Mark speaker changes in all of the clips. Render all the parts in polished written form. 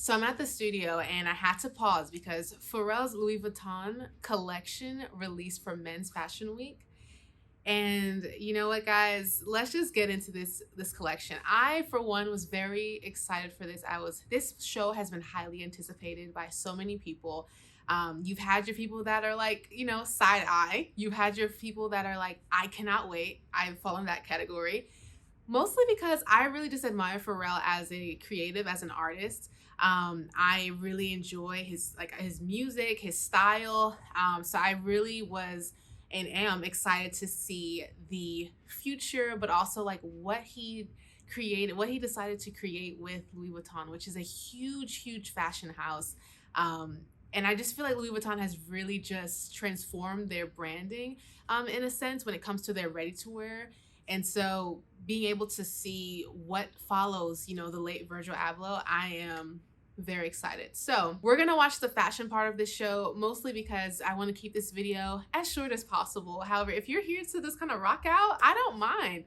Speaker 1: So I'm at the studio and I had to pause because Pharrell's Louis Vuitton collection released for Men's Fashion Week. And you know what, guys? Let's just get into this collection. I, for one, was very excited for this. This show has been highly anticipated by so many people. You've had your people that are like, side eye. You've had your people that are like, I cannot wait. I fall in that category. Mostly because I really just admire Pharrell as a creative, as an artist. I really enjoy his music, his style. So I really was and am excited to see the future, but also like what he created, what he decided to create with Louis Vuitton, which is a huge, huge fashion house. And I just feel like Louis Vuitton has really just transformed their branding in a sense when it comes to their ready to wear. And so being able to see what follows, the late Virgil Abloh, I am very excited. So we're gonna watch the fashion part of this show, mostly because I want to keep this video as short as possible. However, if you're here to just kind of rock out, I don't mind.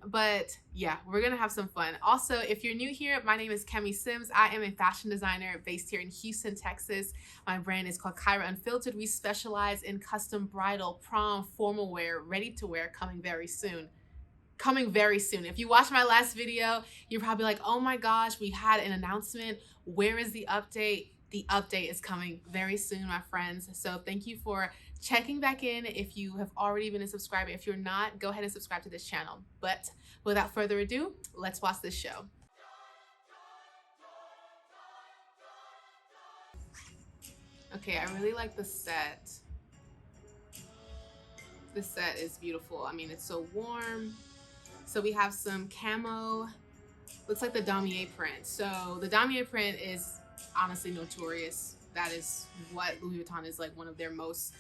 Speaker 1: But yeah, we're gonna have some fun. Also, if you're new here, my name is Kemi Sims. I am a fashion designer based here in Houston, Texas. My brand is called KYRA UNFLTD. We specialize in custom bridal, prom, formal wear, ready to wear, coming very soon. If you watched my last video, you're probably like, oh my gosh, we had an announcement. Where is the update? The update is coming very soon, my friends. So thank you for checking back in. If you have already been a subscriber, if you're not, go ahead and subscribe to this channel. But without further ado, let's watch this show. Okay, I really like the set. This set is beautiful. I mean, it's so warm. So we have some camo, looks like the damier print. So the damier print is honestly notorious. That is what Louis Vuitton is like, one of their most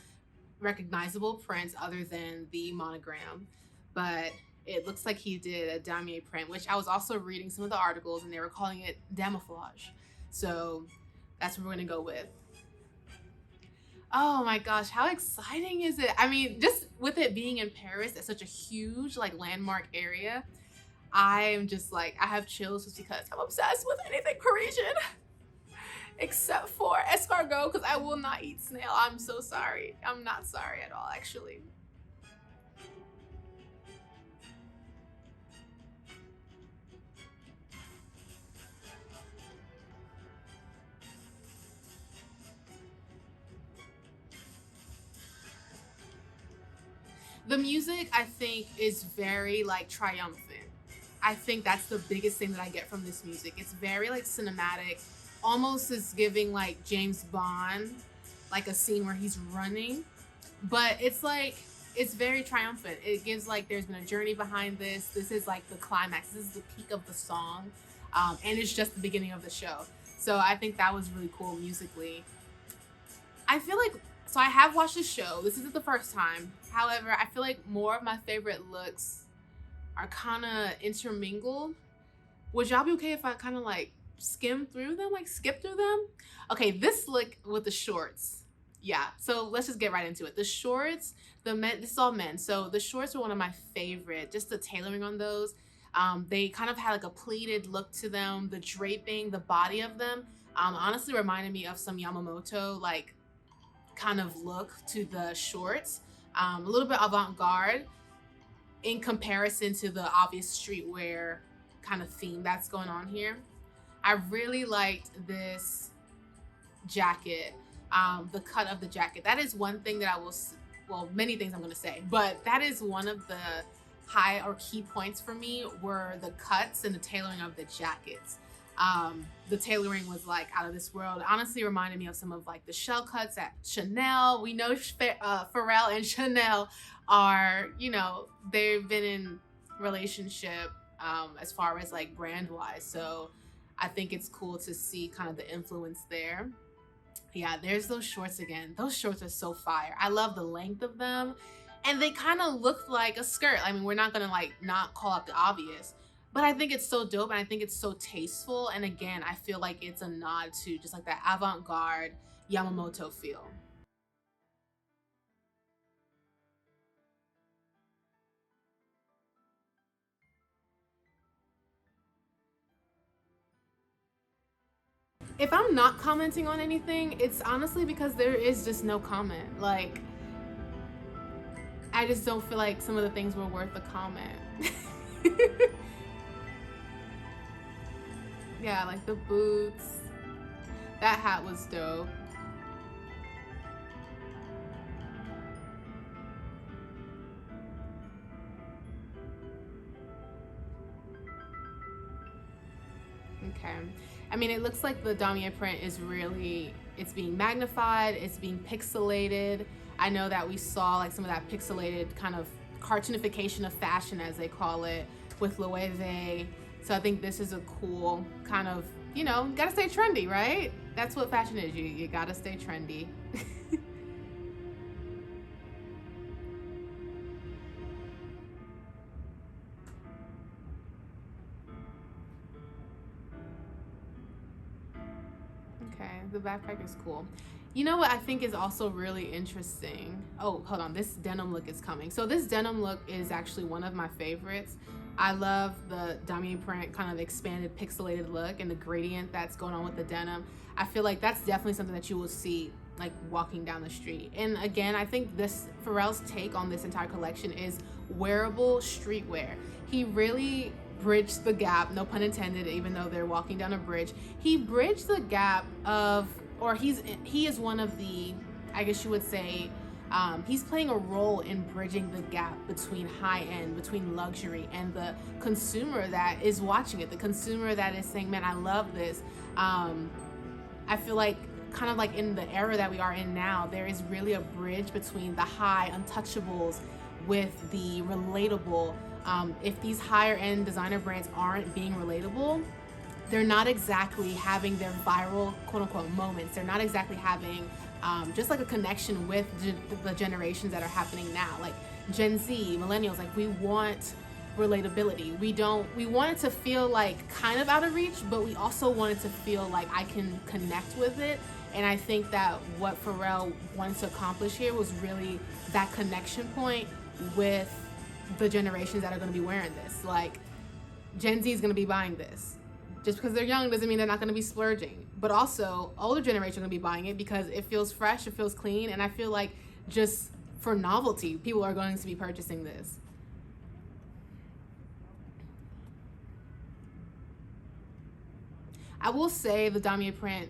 Speaker 1: recognizable prints other than the monogram. But it looks like he did a damier print, which I was also reading some of the articles and they were calling it camouflage. So that's what we're gonna go with. Oh my gosh, how exciting is it? I mean, just with it being in Paris, it's such a huge like landmark area. I'm just like, I have chills just because I'm obsessed with anything Parisian. Except for escargot, because I will not eat snail. I'm so sorry. I'm not sorry at all, actually. The music, I think, is very like triumphant. I think that's the biggest thing that I get from this music. It's very like cinematic, almost is giving like James Bond, like a scene where he's running, but it's like, it's very triumphant. It gives like there's been a journey behind this. This is like the climax. This is the peak of the song, and it's just the beginning of the show. So I think that was really cool musically. I feel like, so I have watched the show. This isn't the first time. However, I feel like more of my favorite looks are kind of intermingled. Would y'all be okay if I kind of like skim through them, like skip through them? Okay, this look with the shorts. Yeah, so let's just get right into it. The shorts, the men, this is all men. So the shorts are one of my favorite, just the tailoring on those. They kind of had like a pleated look to them. The draping, the body of them, honestly reminded me of some Yamamoto, like kind of look to the shorts. A little bit avant-garde in comparison to the obvious streetwear kind of theme that's going on here. I really liked this jacket, the cut of the jacket. That is one thing that I will, well, many things I'm going to say, but that is one of the high or key points for me were the cuts and the tailoring of the jackets. The tailoring was like out of this world. It honestly reminded me of some of like the shell cuts at Chanel. We know Pharrell and Chanel are, they've been in relationship as far as like brand wise. So I think it's cool to see kind of the influence there. Yeah, there's those shorts again. Those shorts are so fire. I love the length of them. And they kind of look like a skirt. I mean, we're not gonna like not call out the obvious, but I think it's so dope and I think it's so tasteful. And again, I feel like it's a nod to just like that avant-garde Yamamoto feel. if I'm not commenting on anything, it's honestly because there is just no comment. Like, I just don't feel like some of the things were worth a comment. Yeah, like the boots. That hat was dope. Okay. I mean, it looks like the damier print is really, it's being magnified, it's being pixelated. I know that we saw like some of that pixelated kind of cartoonification of fashion, as they call it, with Loewe. So I think this is a cool kind of, you know, gotta stay trendy, right? That's what fashion is. You gotta stay trendy. Okay, the backpack is cool. You know what I think is also really interesting? Oh, hold on. This denim look is coming. So this denim look is actually one of my favorites. I love the damier print kind of expanded pixelated look and the gradient that's going on with the denim. I feel like that's definitely something that you will see like walking down the street. And again, I think this Pharrell's take on this entire collection is wearable streetwear. He really bridged the gap, no pun intended, even though they're walking down a bridge. He bridged the gap of, or he is one of the, I guess you would say, he's playing a role in bridging the gap between high end, between luxury, and the consumer that is watching it, the consumer that is saying, man, I love this. I feel like kind of like in the era that we are in now, there is really a bridge between the high untouchables with the relatable. If these higher end designer brands aren't being relatable, they're not exactly having their viral quote unquote moments. They're not exactly having just like a connection with the generations that are happening now, like Gen Z, millennials. Like, we want relatability. We want it to feel like kind of out of reach, but we also want it to feel like I can connect with it. And I think that what Pharrell wanted to accomplish here was really that connection point with the generations that are going to be wearing this. Like, Gen Z is going to be buying this. Just because they're young doesn't mean they're not going to be splurging. But also, older generations are going to be buying it because it feels fresh, it feels clean, and I feel like just for novelty, people are going to be purchasing this. I will say the damier print,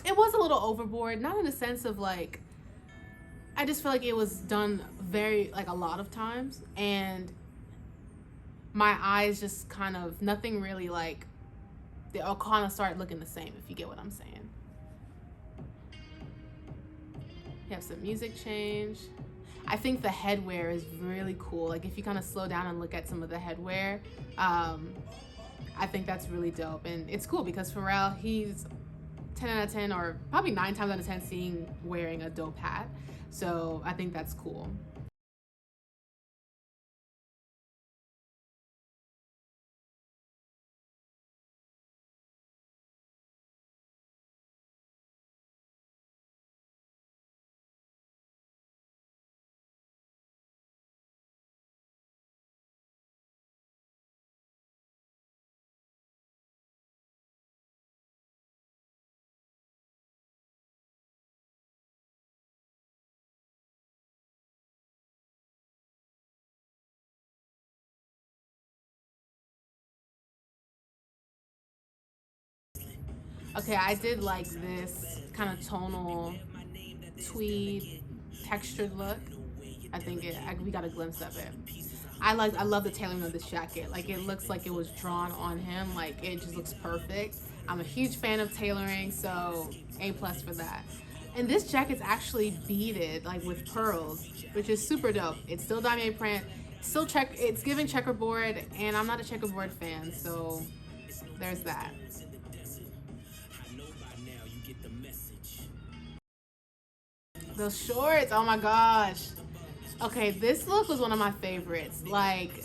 Speaker 1: it was a little overboard, not in the sense of like, I just feel like it was done very, like, a lot of times, and my eyes just kind of, nothing really, like, they all kind of start looking the same, if you get what I'm saying. You have some music change. I think the headwear is really cool. Like, if you kind of slow down and look at some of the headwear, I think that's really dope. And it's cool because Pharrell, he's 10 out of 10, or probably 9 times out of 10 seeing wearing a dope hat. So I think that's cool. Okay, I did like this kind of tonal tweed textured look. I think we got a glimpse of it. I love the tailoring of this jacket. Like, it looks like it was drawn on him. Like, it just looks perfect. I'm a huge fan of tailoring, so A+ for that. And this jacket's actually beaded, like, with pearls, which is super dope. It's still damier print, it's giving checkerboard, and I'm not a checkerboard fan, so there's that. Those shorts, oh my gosh. Okay, this look was one of my favorites. Like,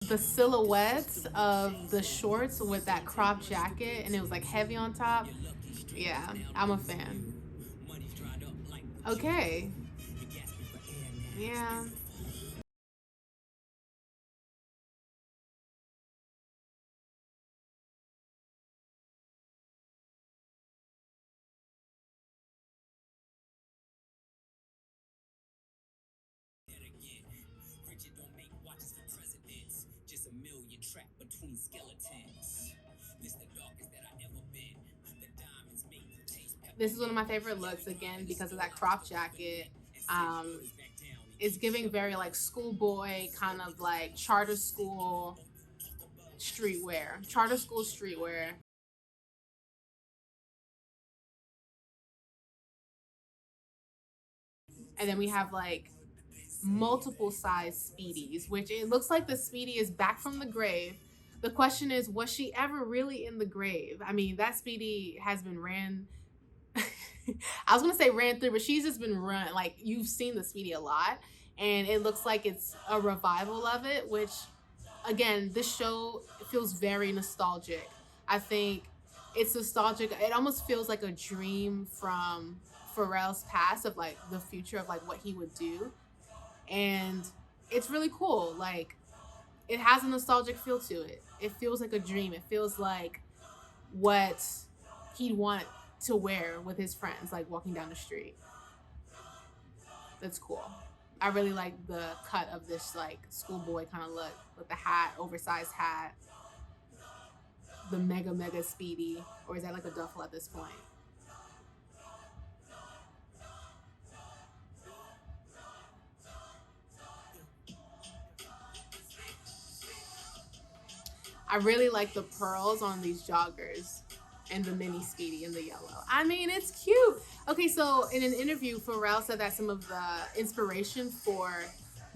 Speaker 1: the silhouettes of the shorts with that crop jacket, and it was like heavy on top. Yeah, I'm a fan. Okay. Yeah. This is one of my favorite looks, again, because of that crop jacket. Um, it's giving very like schoolboy, kind of like charter school streetwear. Charter school streetwear. And then we have like multiple size Speedies, which it looks like the Speedy is back from the grave. The question is, was she ever really in the grave? I mean, that Speedy has been ran. I was gonna say ran through, but she's just been run. Like, you've seen the Speedy a lot, and it looks like it's a revival of it, which, again, this show feels very nostalgic. I think it's nostalgic. It almost feels like a dream from Pharrell's past of like the future of like what he would do. And it's really cool. Like, it has a nostalgic feel to it. It feels like a dream. It feels like what he'd want to wear with his friends, like walking down the street. That's cool. I really like the cut of this like schoolboy kind of look with the hat, oversized hat, the mega Speedy, or is that like a duffel at this point? I really like the pearls on these joggers and the mini Speedy in the yellow. I mean, it's cute. Okay, so in an interview, Pharrell said that some of the inspiration for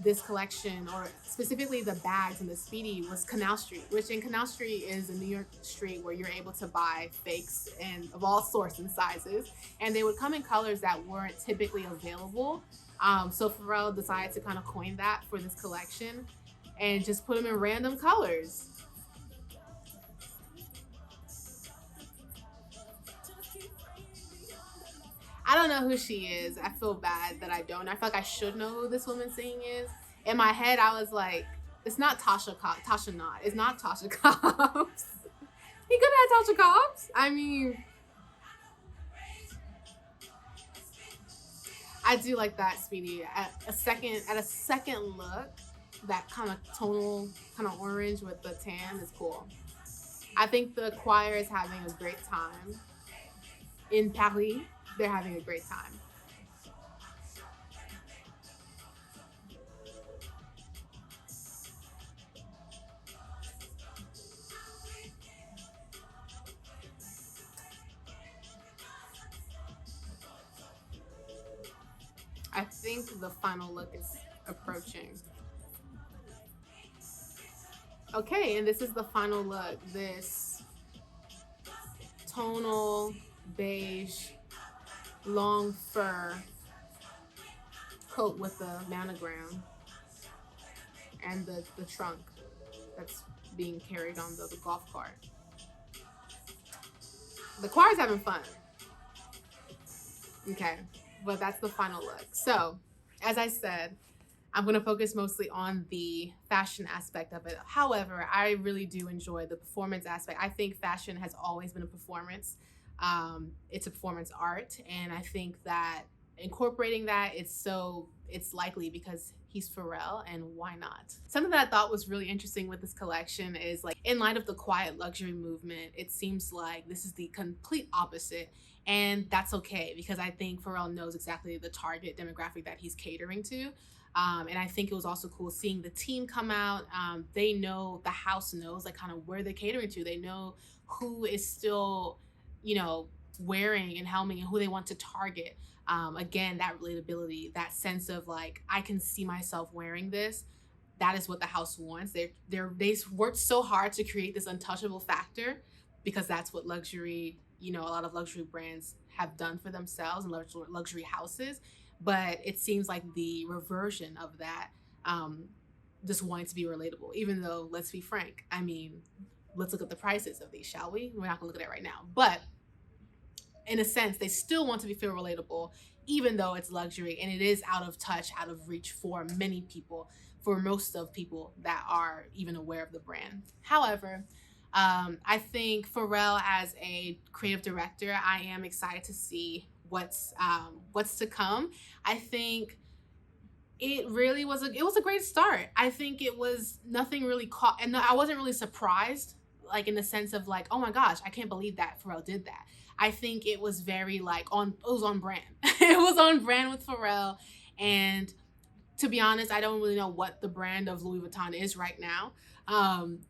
Speaker 1: this collection, or specifically the bags and the Speedy, was Canal Street, which in Canal Street is a New York street where you're able to buy fakes and of all sorts and sizes, and they would come in colors that weren't typically available. So Pharrell decided to kind of coin that for this collection and just put them in random colors. I don't know who she is. I feel bad that I don't. I feel like I should know who this woman singing is. In my head, I was like, it's not Tasha Knott. It's not Tasha Cobbs. He could have had Tasha Cobbs. I mean, I do like that Speedy. At a second look, that kind of tonal, kind of orange with the tan is cool. I think the choir is having a great time in Paris. They're having a great time. I think the final look is approaching. Okay, and this is the final look. This tonal beige long fur coat with the monogram and the trunk that's being carried on the golf cart. The choir's having fun. Okay, but that's the final look. So, as I said, I'm going to focus mostly on the fashion aspect of it. However, I really do enjoy the performance aspect. I think fashion has always been a performance. It's a performance art, and I think that incorporating that, it's likely because he's Pharrell, and why not? Something that I thought was really interesting with this collection is, like, in light of the quiet luxury movement, it seems like this is the complete opposite, and that's okay, because I think Pharrell knows exactly the target demographic that he's catering to. And I think it was also cool seeing the team come out. They know, the house knows, like, kind of where they're catering to. They know who is still, wearing and helming and who they want to target. Again, that relatability, that sense of like, I can see myself wearing this. That is what the house wants. They worked so hard to create this untouchable factor, because that's what luxury, a lot of luxury brands have done for themselves and luxury houses. But it seems like the reversion of that, just wanting to be relatable, even though, let's be frank, I mean, let's look at the prices of these, shall we? We're not gonna look at it right now. But in a sense, they still want to feel relatable, even though it's luxury, and it is out of touch, out of reach for many people, for most of people that are even aware of the brand. However, I think Pharrell, as a creative director, I am excited to see what's to come. I think it really was it was a great start. I think it was nothing really caught, and I wasn't really surprised, like in the sense of like, oh my gosh, I can't believe that Pharrell did that. I think it was very like it was on brand. It was on brand with Pharrell. And to be honest, I don't really know what the brand of Louis Vuitton is right now.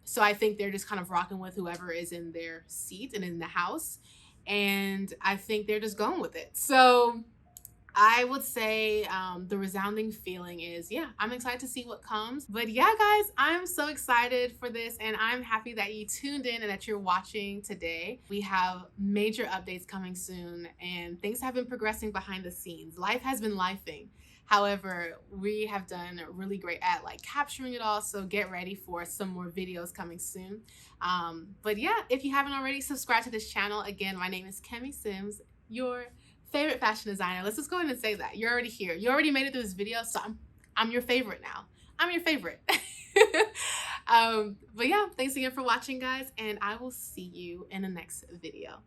Speaker 1: So I think they're just kind of rocking with whoever is in their seat and in the house. And I think they're just going with it. So I would say the resounding feeling is, yeah, I'm excited to see what comes. But yeah, guys, I'm so excited for this, and I'm happy that you tuned in and that you're watching today. We have major updates coming soon, and things have been progressing behind the scenes. Life has been lifing. However, we have done really great at like capturing it all, so get ready for some more videos coming soon. But yeah, if you haven't already, subscribe to this channel. Again, my name is Kemi Sims, your favorite fashion designer. Let's just go ahead and say that. You're already here. You already made it through this video, so I'm your favorite now. I'm your favorite. But yeah, thanks again for watching, guys, and I will see you in the next video.